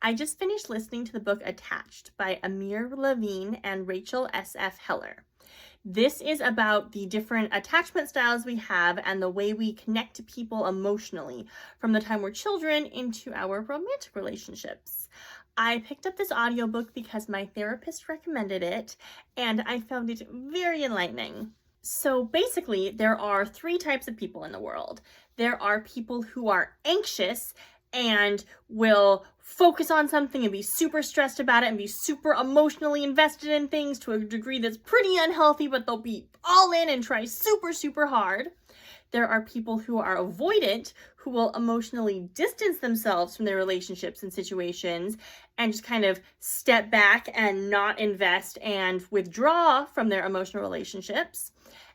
I just finished listening to the book Attached by Amir Levine and Rachel S.F. Heller. This is about the different attachment styles we have and the way we connect to people emotionally from the time we're children into our romantic relationships. I picked up this audiobook because my therapist recommended it, and I found it very enlightening. So basically, there are three types of people in the world. There are people who are anxious and will focus on something and be super stressed about it and be super emotionally invested in things to a degree that's pretty unhealthy, but they'll be all in and try super, super hard. There are people who are avoidant, who will emotionally distance themselves from their relationships and situations and just kind of step back and not invest and withdraw from their emotional relationships.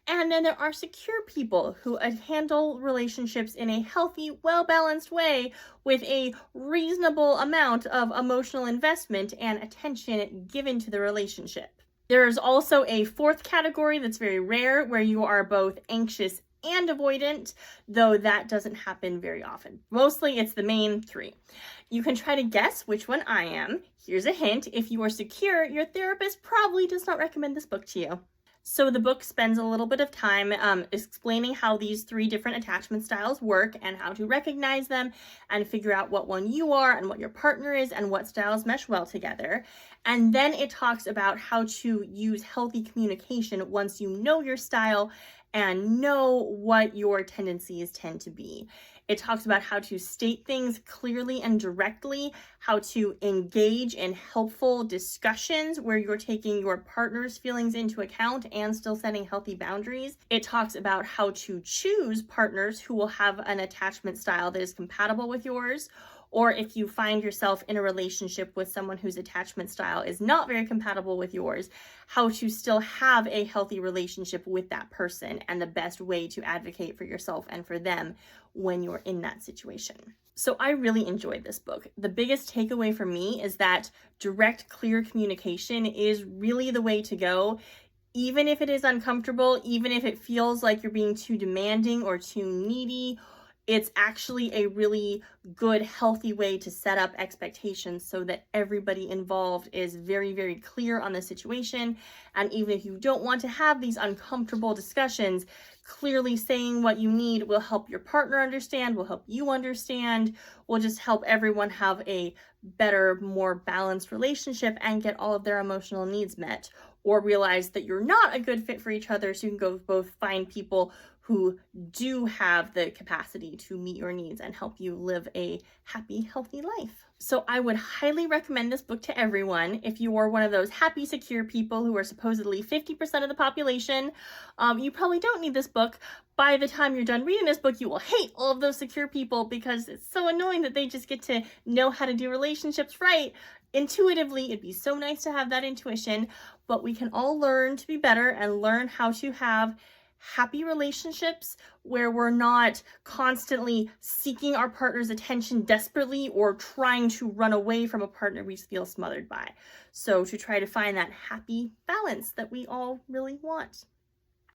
And then there are secure people who handle relationships in a healthy, well-balanced way with a reasonable amount of emotional investment and attention given to the relationship. There is also a fourth category that's very rare, where you are both anxious and avoidant, though that doesn't happen very often. Mostly it's the main three. You can try to guess which one I am. Here's a hint: if you are secure, your therapist probably does not recommend this book to you. So the book spends a little bit of time explaining how these three different attachment styles work and how to recognize them and figure out what one you are and what your partner is and what styles mesh well together. And then it talks about how to use healthy communication once you know your style and know what your tendencies tend to be. It talks about how to state things clearly and directly, how to engage in helpful discussions where you're taking your partner's feelings into account and still setting healthy boundaries. It talks about how to choose partners who will have an attachment style that is compatible with yours, or if you find yourself in a relationship with someone whose attachment style is not very compatible with yours, how to still have a healthy relationship with that person and the best way to advocate for yourself and for them when you're in that situation. So I really enjoyed this book. The biggest takeaway for me is that direct, clear communication is really the way to go. Even if it is uncomfortable, even if it feels like you're being too demanding or too needy, it's actually a really good, healthy way to set up expectations so that everybody involved is very, very clear on the situation. And even if you don't want to have these uncomfortable discussions, clearly saying what you need will help your partner understand, will help you understand, will just help everyone have a better, more balanced relationship and get all of their emotional needs met, or realize that you're not a good fit for each other, so you can go both find people who do have the capacity to meet your needs and help you live a happy, healthy life. So I would highly recommend this book to everyone. If you are one of those happy, secure people who are supposedly 50% of the population, you probably don't need this book. By the time you're done reading this book, you will hate all of those secure people because it's so annoying that they just get to know how to do relationships right. Intuitively, it'd be so nice to have that intuition, but we can all learn to be better and learn how to have happy relationships where we're not constantly seeking our partner's attention desperately or trying to run away from a partner we feel smothered by. So to try to find that happy balance that we all really want.